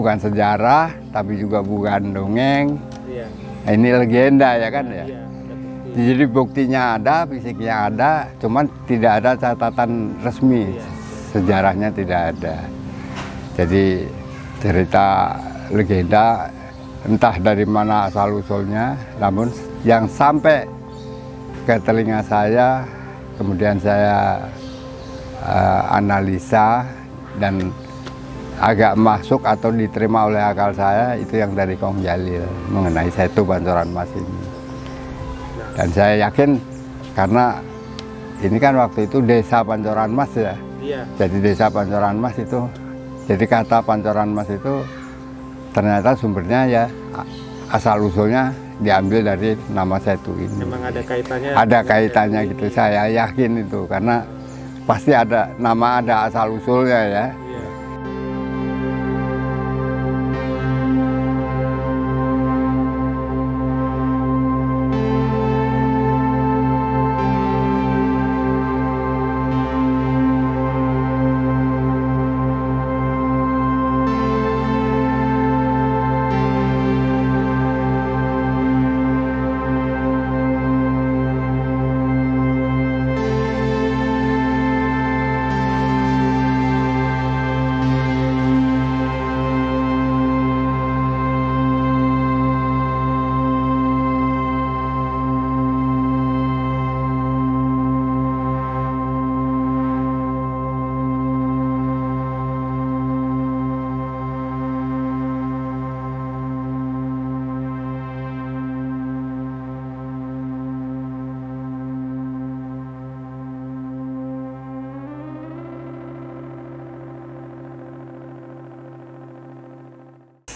bukan sejarah, tapi juga bukan dongeng. Iya. Ini legenda ya kan ya. Iya, ada bukti. Jadi buktinya ada, fisiknya ada, cuman tidak ada catatan resmi. Iya. Sejarahnya tidak ada. Jadi cerita legenda entah dari mana asal usulnya, namun yang sampai ke telinga saya, kemudian saya analisa dan agak masuk atau diterima oleh akal saya, itu yang dari Kong Jalil mengenai Setu Pancoran Mas ini. Dan saya yakin karena ini kan waktu itu desa Pancoran Mas ya. Iya. Jadi desa Pancoran Mas itu, jadi kata Pancoran Mas itu ternyata sumbernya ya asal usulnya diambil dari nama Setu ini. Memang ada kaitannya. Ada kaitannya gitu, saya yakin itu karena pasti ada nama, ada asal usulnya ya. Iya.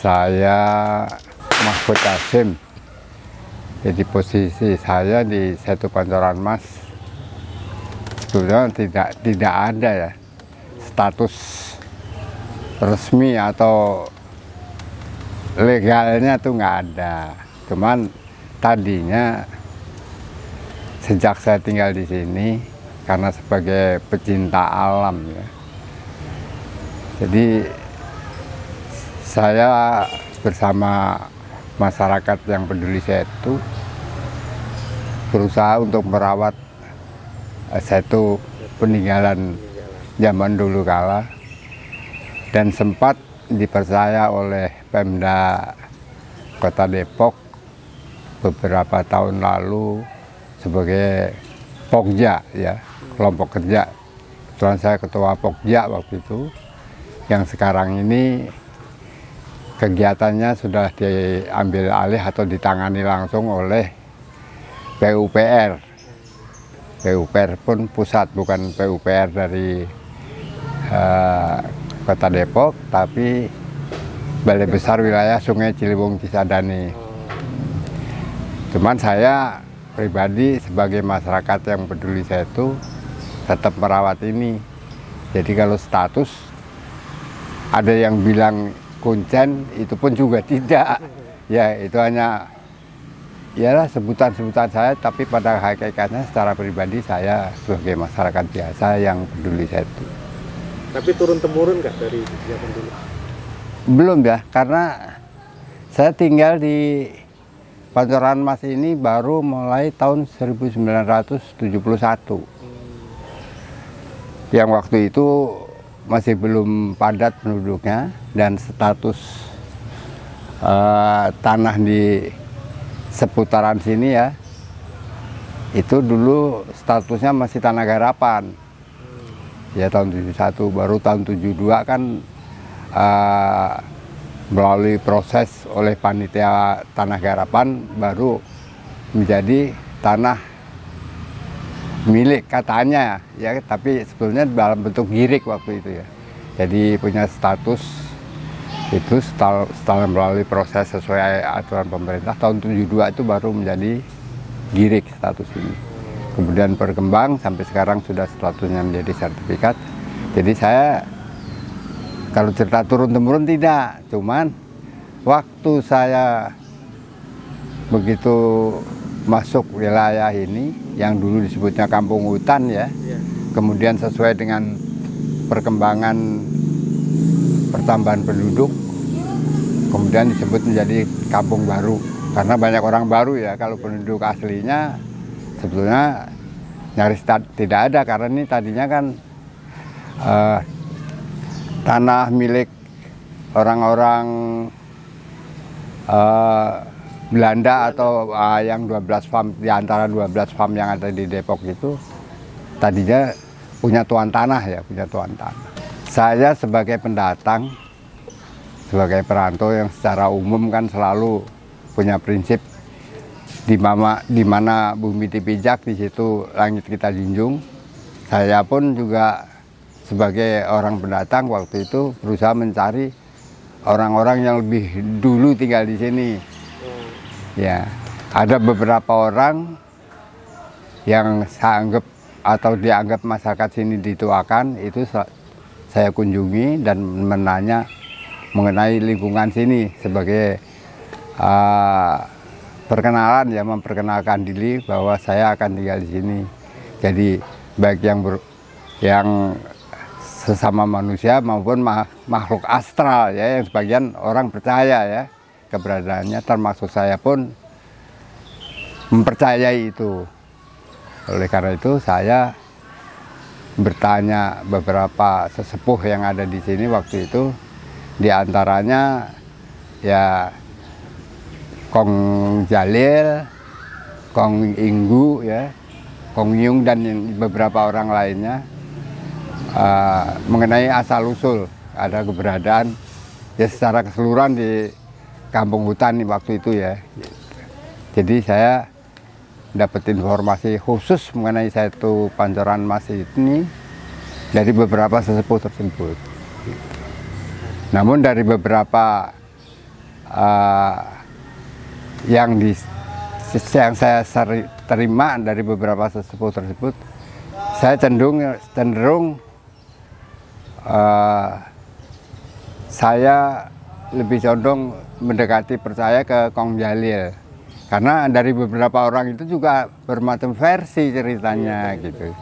Saya Mahfud Kasim. Jadi posisi saya di Setu Pancoran Mas sebetulnya tidak ada ya status resmi atau legalnya tuh nggak ada. Cuman tadinya sejak saya tinggal di sini karena sebagai pecinta alam ya. Jadi saya bersama masyarakat yang peduli Setu berusaha untuk merawat Setu peninggalan zaman dulu kala, dan sempat dipercaya oleh Pemda Kota Depok beberapa tahun lalu sebagai Pokja ya, kelompok kerja. Kebetulan saya ketua Pokja waktu itu, yang sekarang ini kegiatannya sudah diambil alih atau ditangani langsung oleh PUPR. PUPR pun pusat, bukan PUPR dari Kota Depok, tapi Balai Besar Wilayah Sungai Ciliwung Cisadane. Cuman saya pribadi sebagai masyarakat yang peduli Setu tetap merawat ini. Jadi kalau status ada yang bilang kuncen, itu pun juga tidak. Ya itu hanya ialah sebutan-sebutan saya, tapi pada hakikatnya secara pribadi saya sebagai masyarakat biasa yang peduli Setu. Tapi turun-temurun nggak dari zaman dulu? Belum ya, karena saya tinggal di Pancoran Mas ini baru mulai tahun 1971. Yang waktu itu masih belum padat penduduknya, dan status tanah di seputaran sini ya, itu dulu statusnya masih tanah garapan. Ya tahun 71, baru tahun 72 kan melalui proses oleh panitia tanah garapan baru menjadi tanah milik katanya ya, tapi sebetulnya dalam bentuk girik waktu itu ya. Jadi punya status itu setelah melalui proses sesuai aturan pemerintah tahun 72 itu baru menjadi girik status ini. Kemudian berkembang sampai sekarang sudah statusnya menjadi sertifikat. Jadi saya kalau cerita turun-temurun tidak, cuman waktu saya begitu masuk wilayah ini yang dulu disebutnya kampung hutan ya, kemudian sesuai dengan perkembangan pertambahan penduduk kemudian disebut menjadi kampung baru karena banyak orang baru ya. Kalau penduduk aslinya sebetulnya nyaris tidak ada karena ini tadinya kan tanah milik orang-orang Belanda atau yang 12 farm, di antara 12 farm yang ada di Depok itu tadinya punya tuan tanah ya, punya tuan tanah. Saya sebagai pendatang, sebagai perantau yang secara umum kan selalu punya prinsip di mana bumi dipijak, di situ langit kita junjung. Saya pun juga sebagai orang pendatang waktu itu berusaha mencari orang-orang yang lebih dulu tinggal di sini. Ya, ada beberapa orang yang saya anggap atau dianggap masyarakat sini dituakan, itu saya kunjungi dan menanya mengenai lingkungan sini sebagai perkenalan ya, memperkenalkan diri bahwa saya akan tinggal di sini. Jadi baik yang sesama manusia maupun makhluk astral ya, yang sebagian orang percaya ya keberadaannya, termasuk saya pun mempercayai itu. Oleh karena itu saya bertanya beberapa sesepuh yang ada di sini waktu itu, di antaranya ya Kong Jalil, Kong Inggu ya, Kong Yung dan beberapa orang lainnya mengenai asal usul ada keberadaan ya secara keseluruhan di kampung hutan waktu itu ya. Jadi saya dapat informasi khusus mengenai Setu Pancoran Mas ini dari beberapa sesepuh tersebut. Namun dari beberapa yang saya terima dari beberapa sesepuh tersebut, saya cenderung saya lebih condong mendekati percaya ke Kong Jalil, karena dari beberapa orang itu juga bermacam versi ceritanya gitu.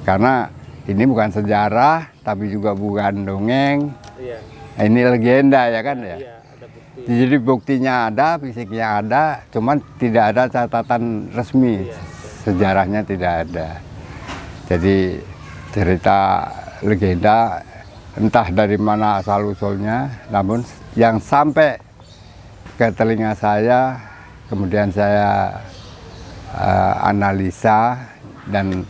Karena ini bukan sejarah, tapi juga bukan dongeng. Iya. Ini legenda ya kan ya. Iya, ada bukti. Jadi buktinya ada, fisiknya ada, cuman tidak ada catatan resmi. Iya, sejarahnya tidak ada. Jadi cerita legenda entah dari mana asal usulnya, namun yang sampai ke telinga saya, kemudian saya analisa dan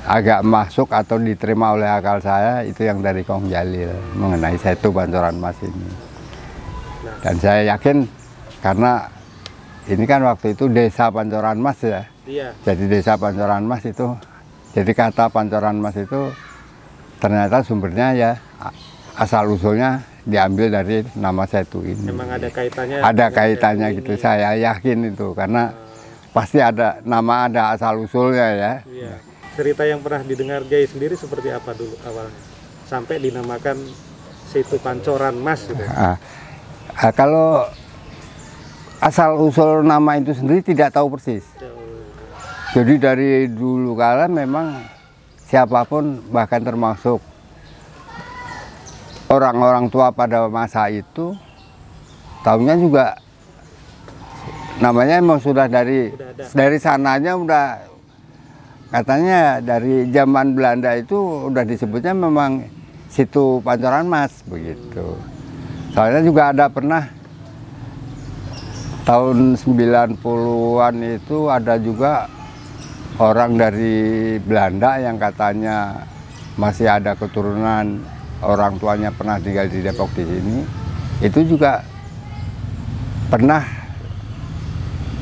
agak masuk atau diterima oleh akal saya, itu yang dari Kong Jalil mengenai Setu Pancoran Mas ini. Dan saya yakin karena ini kan waktu itu desa Pancoran Mas ya. Iya. Jadi desa Pancoran Mas itu, jadi kata Pancoran Mas itu ternyata sumbernya ya asal usulnya diambil dari nama Setu ini. Memang ada kaitannya? Ada kaitannya gitu, ini. Saya yakin itu karena pasti ada nama, ada asal usulnya ya. Iya. Cerita yang pernah didengar Jai sendiri seperti apa dulu awalnya sampai dinamakan Setu Pancoran Mas gitu? Kalau asal usul nama itu sendiri tidak tahu persis. Jadi dari dulu kala memang siapapun, bahkan termasuk orang-orang tua pada masa itu, tahunya juga namanya emang sudah dari sananya udah, katanya dari zaman Belanda itu udah disebutnya memang Setu Pancoran Mas begitu. Soalnya juga ada pernah tahun 90-an itu ada juga orang dari Belanda yang katanya masih ada keturunan orang tuanya pernah tinggal di Depok di sini, itu juga pernah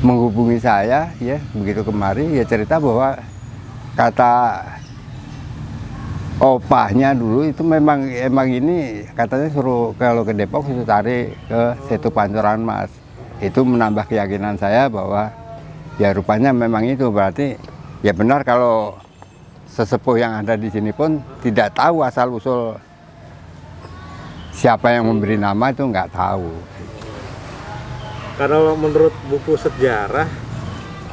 menghubungi saya ya begitu kemari, ya cerita bahwa kata opahnya dulu itu memang ini katanya suruh kalau ke Depok itu cari ke Setu Pancoran Mas. Itu menambah keyakinan saya bahwa ya rupanya memang itu, berarti ya benar kalau sesepuh yang ada di sini pun tidak tahu asal usul siapa yang memberi nama, itu nggak tahu. Karena menurut buku sejarah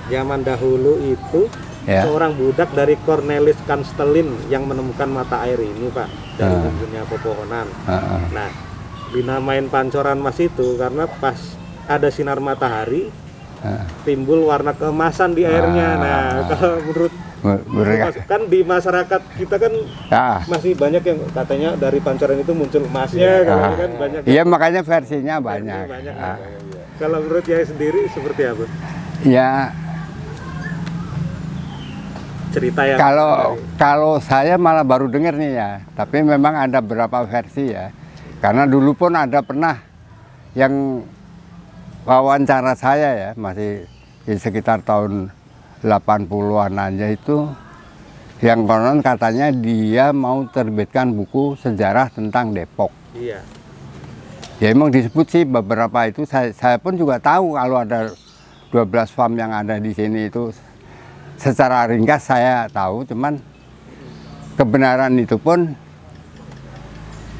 zaman dahulu itu ya, seorang budak dari Cornelis Canstelin yang menemukan mata air ini Pak, dari dunia pepohonan. Nah dinamain pancoran emas itu karena pas ada sinar matahari timbul warna keemasan di airnya. Nah, kalau menurut kan di masyarakat kita kan masih banyak yang katanya dari pancoran itu muncul emasnya, kan banyak. Iya, makanya versinya banyak. Kalau menurut Yai sendiri seperti apa? Ya, cerita yang kalau saya malah baru dengar nih ya, tapi memang ada beberapa versi ya. Karena dulu pun ada pernah yang wawancara saya ya, masih di sekitar tahun 80-an aja itu, yang konon katanya dia mau terbitkan buku sejarah tentang Depok. Iya. Ya emang disebut sih beberapa itu, saya pun juga tahu kalau ada 12 farm yang ada di sini itu. Secara ringkas saya tahu, cuman kebenaran itu pun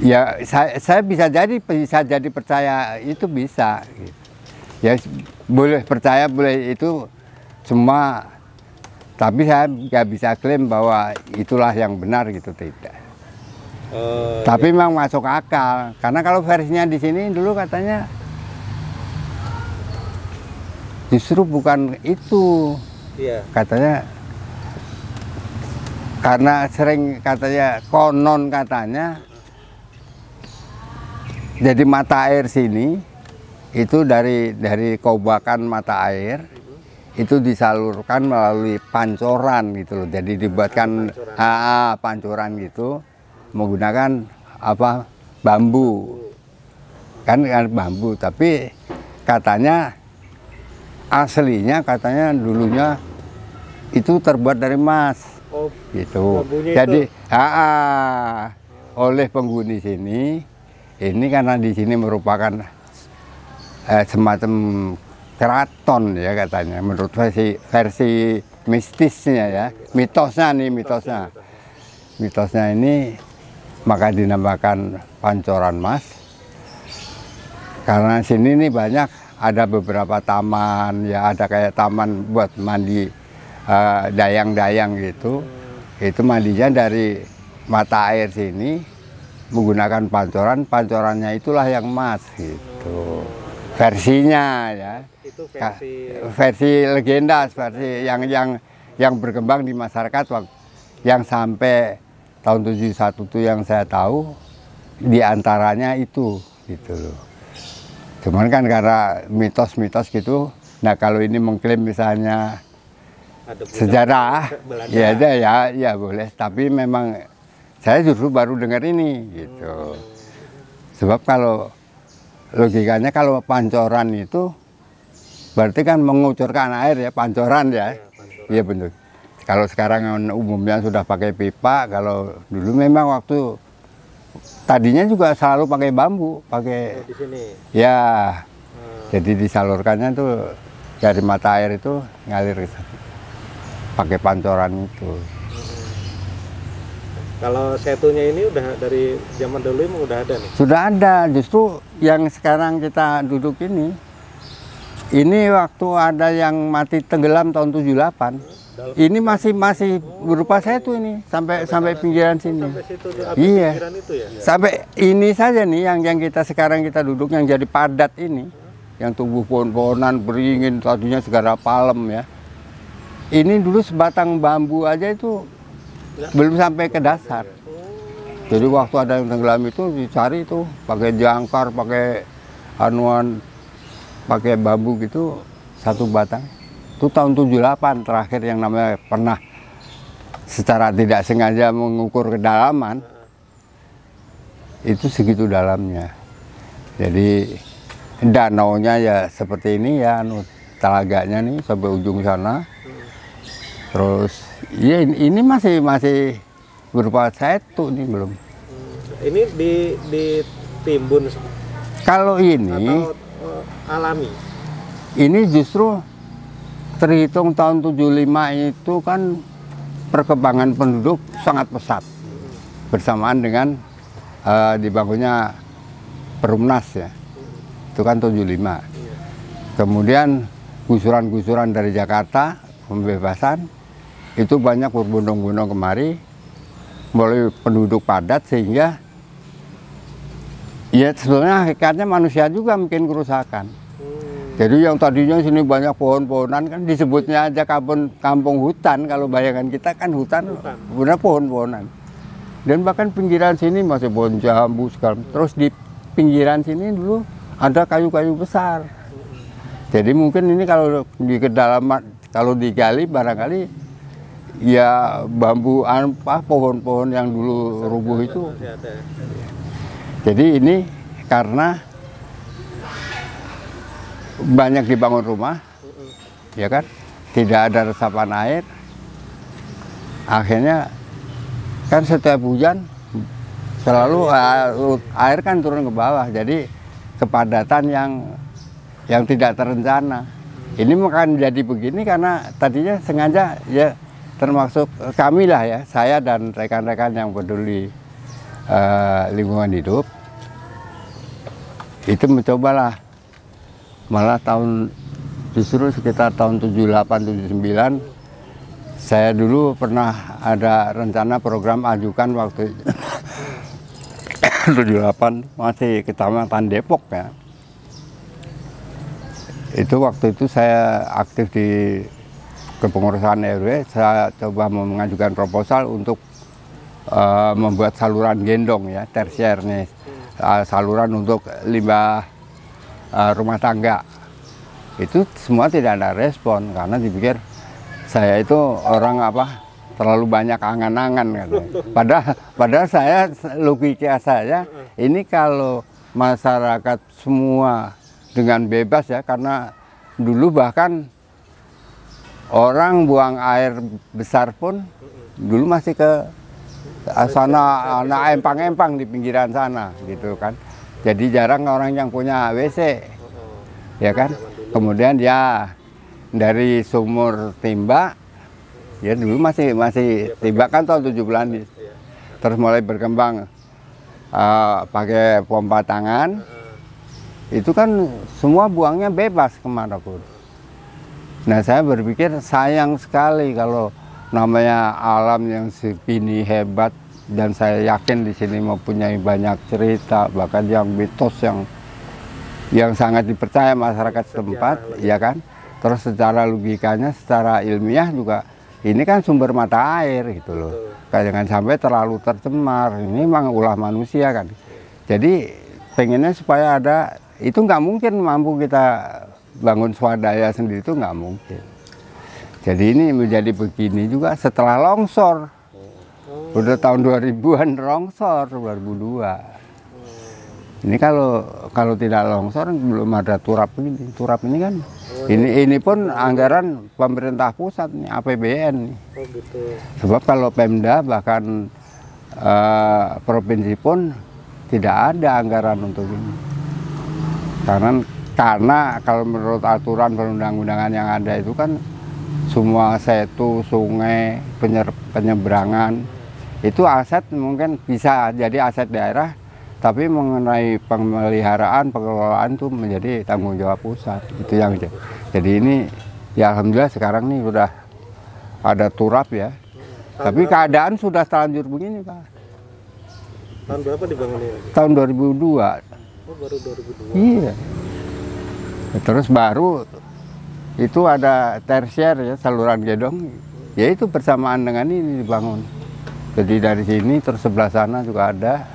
ya saya bisa jadi percaya itu bisa. Ya boleh percaya, boleh itu semua, tapi saya nggak bisa klaim bahwa itulah yang benar gitu, tidak. Tapi memang masuk akal, karena kalau versinya di sini dulu katanya justru bukan itu. Iya. Katanya karena sering katanya konon katanya jadi mata air sini itu dari kobakan mata air itu disalurkan melalui pancoran gitu loh. Jadi dibuatkan pancoran gitu menggunakan apa, bambu. Kan bambu, tapi katanya aslinya katanya dulunya itu terbuat dari emas. Gitu. Jadi oleh penghuni sini ini karena di sini merupakan semacam keraton ya katanya, menurut versi mistisnya ya, mitosnya ini, maka dinamakan pancoran emas karena sini nih banyak ada beberapa taman ya, ada kayak taman buat mandi dayang-dayang gitu. Itu mandinya dari mata air sini menggunakan pancorannya itulah yang emas gitu. Versinya ya. Itu versi legenda, versi yang berkembang di masyarakat yang sampai tahun 71 itu yang saya tahu diantaranya itu gitu loh. Cuman kan karena mitos-mitos gitu, nah kalau ini mengklaim misalnya sejarah, ya boleh. Tapi memang saya justru baru dengar ini gitu. Sebab kalau logikanya kalau pancoran itu berarti kan mengucurkan air ya, pancoran ya. Iya benar. Kalau sekarang umumnya sudah pakai pipa, kalau dulu memang waktu tadinya juga selalu pakai bambu, pakai di sini. Ya. Jadi disalurkannya tuh dari mata air itu ngalir ke sana. Pakai pancoran itu. Kalau setunya ini udah dari zaman dulu emang udah ada nih? Sudah ada, justru yang sekarang kita duduk ini waktu ada yang mati tenggelam tahun 78. Ini masih berupa setu ini sampai pinggiran sini. Sampai situ, iya. Itu ya? Sampai ini saja nih yang kita sekarang kita duduk yang jadi padat ini, yang tumbuh pohon-pohonan beringin, tadinya segala palem ya. Ini dulu sebatang bambu aja itu belum sampai ke dasar. Jadi waktu ada yang tenggelam itu dicari itu pakai jangkar, pakai pakai bambu gitu satu batang. Itu tahun 78 terakhir yang namanya pernah secara tidak sengaja mengukur kedalaman. Itu segitu dalamnya. Jadi danaunya ya seperti ini ya, telaganya nih sampai ujung sana. Terus ya ini masih berupa setu nih belum. Ini ditimbun. Kalau ini atau alami. Ini justru terhitung tahun 75 itu kan perkembangan penduduk sangat pesat. Bersamaan dengan dibangunnya Perumnas ya. Itu kan 75. Kemudian gusuran-gusuran dari Jakarta, pembebasan, itu banyak berbondong-bondong kemari, mulai penduduk padat sehingga Ya sebenarnya hakikatnya manusia juga bikin kerusakan. Jadi yang tadinya sini banyak pohon-pohonan kan disebutnya aja kampung hutan. Kalau bayangan kita kan hutan. Benar pohon-pohonan. Dan bahkan pinggiran sini masih pohon jambu segala. Terus di pinggiran sini dulu ada kayu-kayu besar. Jadi mungkin ini kalau di kedalaman, kalau digali barangkali ya bambu pohon-pohon yang dulu rubuh itu. Jadi ini karena banyak dibangun rumah, ya kan, tidak ada resapan air, akhirnya kan setiap hujan selalu air kan turun ke bawah, jadi kepadatan yang tidak terencana. Ini akan jadi begini karena tadinya sengaja ya, termasuk kami lah ya, saya dan rekan-rekan yang peduli lingkungan hidup itu mencobalah. Malah justru sekitar tahun 78-79 saya dulu pernah ada rencana program ajukan waktu 78 masih Kecamatan Depok ya. Itu waktu itu saya aktif di kepengurusan RW, saya coba mengajukan proposal untuk membuat saluran gendong ya, tersier nih, saluran untuk limbah rumah tangga. Itu semua tidak ada respon karena dipikir saya itu orang terlalu banyak angan-angan kan. Padahal saya, logika saya ini kalau masyarakat semua dengan bebas ya, karena dulu bahkan orang buang air besar pun dulu masih ke sana, empang-empang di pinggiran sana gitu kan. Jadi jarang orang yang punya WC, ya kan. Kemudian ya dari sumur timba, ya dulu masih timba kan tahun 70-an. Terus mulai berkembang pakai pompa tangan, itu kan semua buangnya bebas kemanapun. Nah saya berpikir sayang sekali kalau namanya alam yang segini hebat. Dan saya yakin di sini mempunyai banyak cerita, bahkan yang mitos yang sangat dipercaya masyarakat setempat, ya kan. Terus secara logikanya, secara ilmiah juga, ini kan sumber mata air gitu loh. Jangan sampai terlalu tercemar. Ini memang ulah manusia kan. Jadi pengennya supaya ada, itu nggak mungkin mampu kita bangun swadaya sendiri, itu nggak mungkin. Jadi ini menjadi begini juga setelah longsor. Udah tahun 2000-an longsor, 2002. Ini kalau tidak longsor belum ada turap ini. Turap ini kan, ini pun anggaran pemerintah pusat nih, APBN nih. Sebab kalau Pemda bahkan provinsi pun tidak ada anggaran untuk ini. Karena kalau menurut aturan perundang-undangan yang ada itu kan semua setu, sungai, penyeberangan itu aset mungkin bisa jadi aset daerah, tapi mengenai pemeliharaan, pengelolaan itu menjadi tanggung jawab pusat. Itu yang jadi ini ya alhamdulillah sekarang nih udah ada turap ya. Tapi keadaan sudah terlanjur begini Pak. Tahun berapa dibangunnya? Tahun 2002. Oh baru 2002. Iya. Terus baru itu ada tersier ya, saluran gedong, ya itu bersamaan dengan ini dibangun. Jadi dari sini terus sebelah sana juga ada,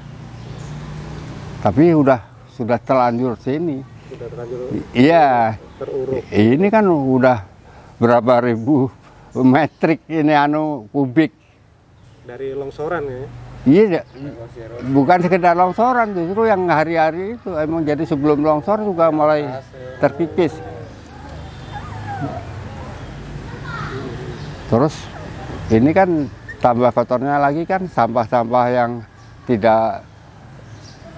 tapi sudah terlanjur sini. Sudah terlanjur. Iya. Teruruk. Ini kan udah berapa ribu metrik ini kubik. Dari longsoran ya? Iya, bukan sekedar longsoran, justru yang hari-hari itu emang jadi sebelum longsor juga mulai terkikis. Terus ini kan tambah kotornya lagi kan sampah-sampah yang tidak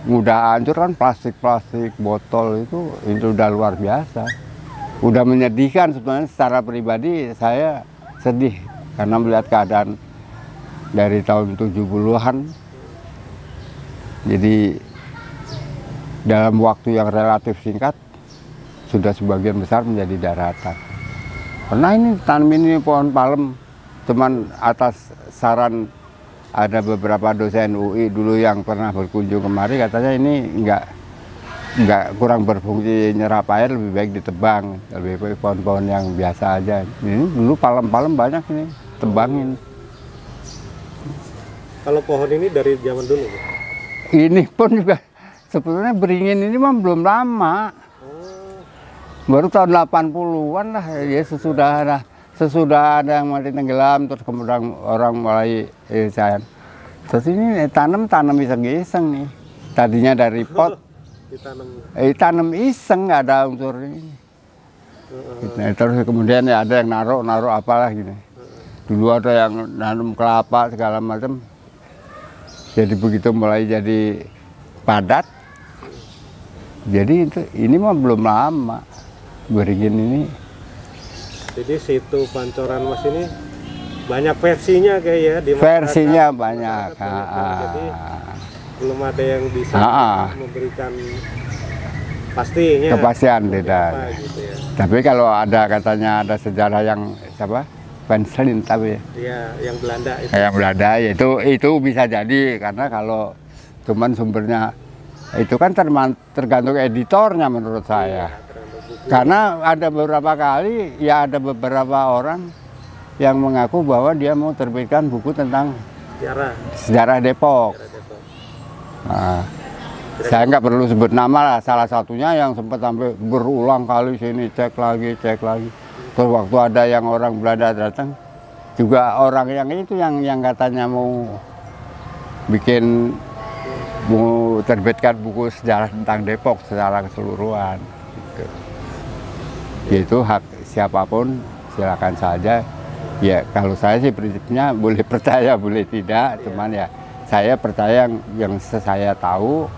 mudah hancur kan, plastik-plastik, botol itu udah luar biasa. Udah menyedihkan sebenarnya secara pribadi, saya sedih karena melihat keadaan dari tahun 70-an. Jadi dalam waktu yang relatif singkat sudah sebagian besar menjadi daratan. Karena ini tanam ini pohon palem, cuman atas saran ada beberapa dosen UI dulu yang pernah berkunjung kemari, katanya ini nggak kurang berfungsi nyerap air, lebih baik ditebang, lebih baik pohon-pohon yang biasa aja. Ini dulu palem-palem banyak ini, tebangin. Kalau pohon ini dari zaman dulu? Ini pun juga sebetulnya beringin ini mah belum lama. Baru tahun 80-an lah, ya sesudah ada yang mati tenggelam, terus kemudian orang mulai saya. Terus ini tanam iseng-iseng nih. Tadinya dari pot, tanam iseng, nggak ada unsur ini. Nah, terus kemudian ya ada yang naruh apalah gini. Dulu ada yang nanam kelapa segala macam. Jadi begitu mulai jadi padat. Jadi ini mah belum lama beringin ini. Jadi situ Pancoran Mas ini banyak versinya kayak ya di versinya banyak. Jadi belum ada yang bisa memberikan pastinya. Kepastian tidak. Gitu ya. Tapi kalau ada katanya ada sejarah yang siapa? Penselin tapi ya yang Belanda itu. Yang Belanda itu bisa jadi karena kalau cuman sumbernya itu kan tergantung editornya menurut saya. Karena ada beberapa kali ya ada beberapa orang yang mengaku bahwa dia mau terbitkan buku tentang sejarah Depok. Nah, saya nggak perlu sebut nama lah, salah satunya yang sempat sampai berulang kali sini cek lagi. Terus waktu ada yang orang Belanda datang, juga orang yang itu yang katanya mau terbitkan buku sejarah tentang Depok secara keseluruhan. Gitu. Itu hak siapapun, silakan saja. Ya kalau saya sih prinsipnya boleh percaya boleh tidak, cuman ya saya percaya yang saya tahu.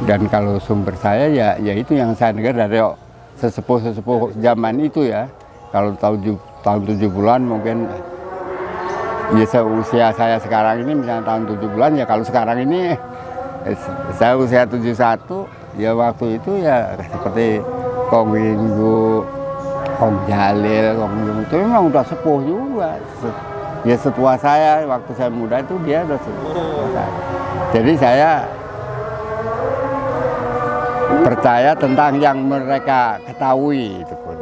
Dan kalau sumber saya ya itu yang saya dengar dari sesepuh zaman itu ya. Kalau tahun 70-an mungkin ya usia saya sekarang ini misalnya tahun 70-an ya, kalau sekarang ini saya usia 71 ya, waktu itu ya seperti Kong Winggu, Kong Jalil, Kong Jung itu memang udah sepuh juga. Ya setua saya, waktu saya muda itu dia udah setua saya. Jadi saya percaya tentang yang mereka ketahui itu pun.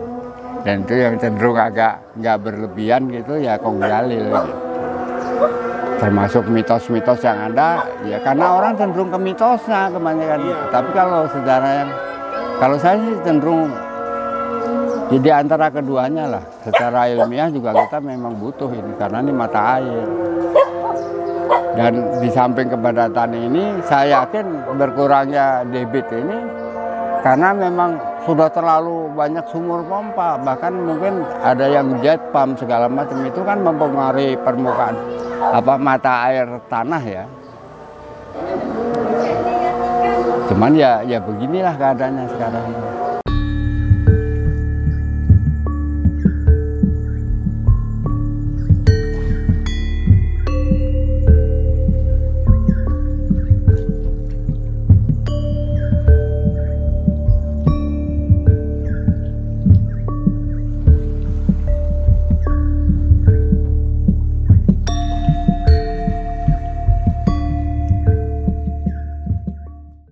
Dan itu yang cenderung agak nggak berlebihan gitu ya Kong Jalil gitu. Termasuk mitos-mitos yang ada ya karena orang cenderung ke mitosnya kebanyakan. Tapi kalau sejarah yang kalau saya sih cenderung jadi antara keduanya lah. Secara ilmiah juga kita memang butuh ini karena ini mata air. Dan di samping kepadatan ini saya yakin berkurangnya debit ini karena memang sudah terlalu banyak sumur pompa, bahkan mungkin ada yang jet pump segala macam, itu kan mempengaruhi permukaan mata air tanah ya. Cuman ya beginilah keadaannya sekarang.